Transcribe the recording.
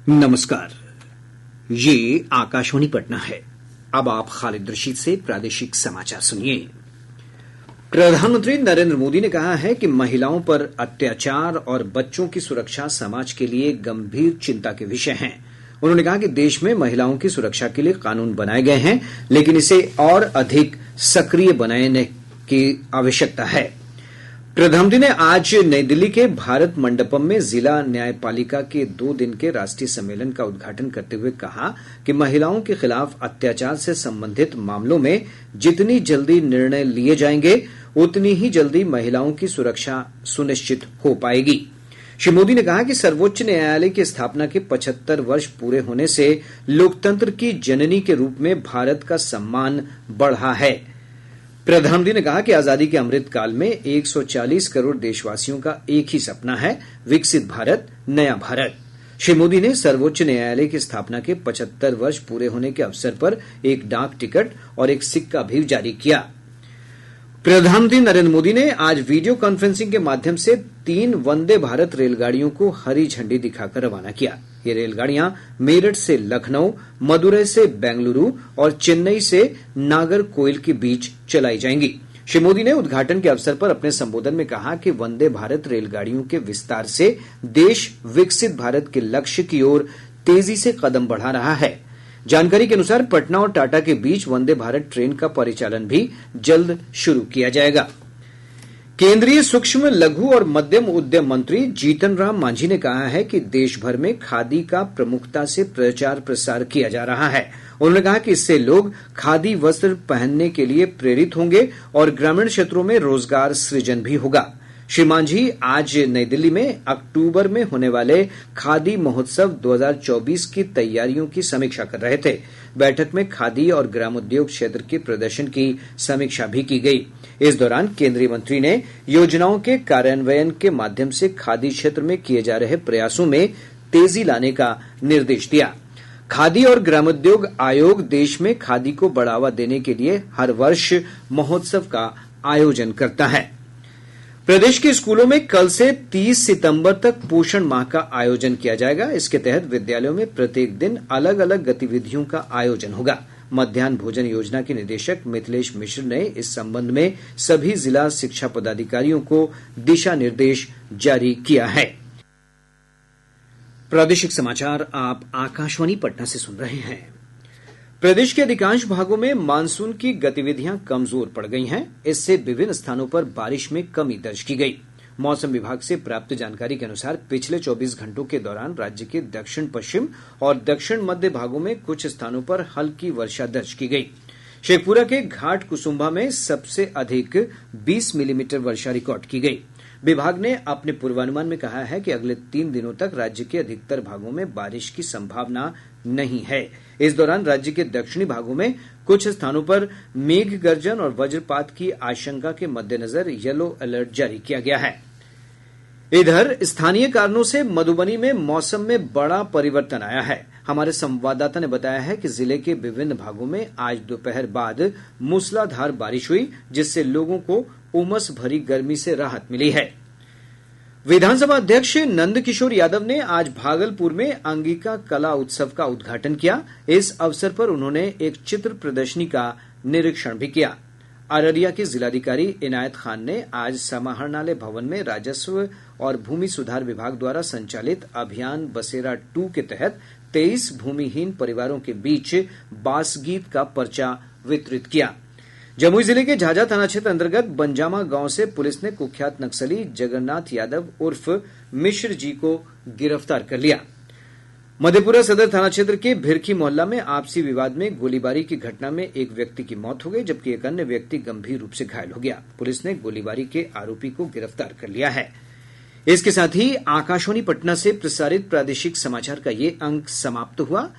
नमस्कार। ये आकाशवाणी पटना है। अब आप खालिद रशीद से प्रादेशिक समाचार सुनिए। प्रधानमंत्री नरेंद्र मोदी ने कहा है कि महिलाओं पर अत्याचार और बच्चों की सुरक्षा समाज के लिए गंभीर चिंता के विषय हैं। उन्होंने कहा कि देश में महिलाओं की सुरक्षा के लिए कानून बनाए गए हैं, लेकिन इसे और अधिक सक्रिय बनाने की आवश्यकता है। प्रधानमंत्री ने आज नई दिल्ली के भारत मंडपम में जिला न्यायपालिका के 2 दिन के राष्ट्रीय सम्मेलन का उद्घाटन करते हुए कहा कि महिलाओं के खिलाफ अत्याचार से संबंधित मामलों में जितनी जल्दी निर्णय लिए जाएंगे, उतनी ही जल्दी महिलाओं की सुरक्षा सुनिश्चित हो पाएगी। श्री मोदी ने कहा कि सर्वोच्च न्यायालय की स्थापना के 75 वर्ष पूरे होने से लोकतंत्र की जननी के रूप में भारत का सम्मान बढ़ा है। प्रधानमंत्री ने कहा कि आजादी के अमृत काल में 140 करोड़ देशवासियों का एक ही सपना है, विकसित भारत, नया भारत। श्री मोदी ने सर्वोच्च न्यायालय की स्थापना के 75 वर्ष पूरे होने के अवसर पर एक डाक टिकट और एक सिक्का भी जारी किया। प्रधानमंत्री नरेंद्र मोदी ने आज वीडियो कॉन्फ्रेंसिंग के माध्यम से 3 वंदे भारत रेलगाड़ियों को हरी झंडी दिखाकर रवाना किया। ये रेलगाड़ियां मेरठ से लखनऊ, मदुरै से बेंगलुरु और चेन्नई से नागरकोइल के बीच चलाई जाएंगी। श्री मोदी ने उद्घाटन के अवसर पर अपने संबोधन में कहा कि वंदे भारत रेलगाड़ियों के विस्तार से देश विकसित भारत के लक्ष्य की ओर तेजी से कदम बढ़ा रहा है। जानकारी के अनुसार पटना और टाटा के बीच वंदे भारत ट्रेन का परिचालन भी जल्द शुरू किया जाएगा। केंद्रीय सूक्ष्म, लघु और मध्यम उद्यम मंत्री जीतन राम मांझी ने कहा है कि देश भर में खादी का प्रमुखता से प्रचार प्रसार किया जा रहा है। उन्होंने कहा कि इससे लोग खादी वस्त्र पहनने के लिए प्रेरित होंगे और ग्रामीण क्षेत्रों में रोजगार सृजन भी होगा। श्री मांझी आज नई दिल्ली में अक्टूबर में होने वाले खादी महोत्सव 2024 की तैयारियों की समीक्षा कर रहे थे। बैठक में खादी और ग्रामोद्योग क्षेत्र के प्रदर्शन की समीक्षा भी की गई। इस दौरान केंद्रीय मंत्री ने योजनाओं के कार्यान्वयन के माध्यम से खादी क्षेत्र में किए जा रहे प्रयासों में तेजी लाने का निर्देश दिया। खादी और ग्रामोद्योग आयोग देश में खादी को बढ़ावा देने के लिए हर वर्ष महोत्सव का आयोजन करता है। प्रदेश के स्कूलों में कल से 30 सितंबर तक पोषण माह का आयोजन किया जाएगा। इसके तहत विद्यालयों में प्रत्येक दिन अलग अलग गतिविधियों का आयोजन होगा। मध्याह्न भोजन योजना के निदेशक मिथिलेश मिश्र ने इस संबंध में सभी जिला शिक्षा पदाधिकारियों को दिशा निर्देश जारी किया है। प्रादेशिक समाचार आप आकाशवाणी पटना से सुन रहे हैं। प्रदेश के अधिकांश भागों में मानसून की गतिविधियां कमजोर पड़ गई हैं। इससे विभिन्न स्थानों पर बारिश में कमी दर्ज की गई। मौसम विभाग से प्राप्त जानकारी के अनुसार पिछले 24 घंटों के दौरान राज्य के दक्षिण पश्चिम और दक्षिण मध्य भागों में कुछ स्थानों पर हल्की वर्षा दर्ज की गई। शेखपुरा के घाट कुसुम्भा में सबसे अधिक 20 मिलीमीटर वर्षा रिकॉर्ड की गई। विभाग ने अपने पूर्वानुमान में कहा है कि अगले 3 दिनों तक राज्य के अधिकतर भागों में बारिश की संभावना नहीं है। इस दौरान राज्य के दक्षिणी भागों में कुछ स्थानों पर मेघ गर्जन और वज्रपात की आशंका के मद्देनजर येलो अलर्ट जारी किया गया है। इधर स्थानीय कारणों से मधुबनी में मौसम में बड़ा परिवर्तन आया है। हमारे संवाददाता ने बताया है कि जिले के विभिन्न भागों में आज दोपहर बाद मूसलाधार बारिश हुई, जिससे लोगों को उमस भरी गर्मी से राहत मिली है। विधानसभा अध्यक्ष नंदकिशोर यादव ने आज भागलपुर में अंगिका कला उत्सव का उद्घाटन किया। इस अवसर पर उन्होंने एक चित्र प्रदर्शनी का निरीक्षण भी किया। अररिया के जिलाधिकारी इनायत खान ने आज समाहरणालय भवन में राजस्व और भूमि सुधार विभाग द्वारा संचालित अभियान बसेरा 2 के तहत 23 भूमिहीन परिवारों के बीच बास गीत का पर्चा वितरित किया। जमुई जिले के झाझा थाना क्षेत्र अंतर्गत बंजामा गांव से पुलिस ने कुख्यात नक्सली जगन्नाथ यादव उर्फ मिश्र जी को गिरफ्तार कर लिया। मधेपुरा सदर थाना क्षेत्र के भिरखी मोहल्ला में आपसी विवाद में गोलीबारी की घटना में एक व्यक्ति की मौत हो गई, जबकि एक अन्य व्यक्ति गंभीर रूप से घायल हो गया। पुलिस ने गोलीबारी के आरोपी को गिरफ्तार कर लिया है। इसके साथ ही आकाशवाणी पटना से प्रसारित प्रादेशिक समाचार का ये अंक समाप्त हुआ।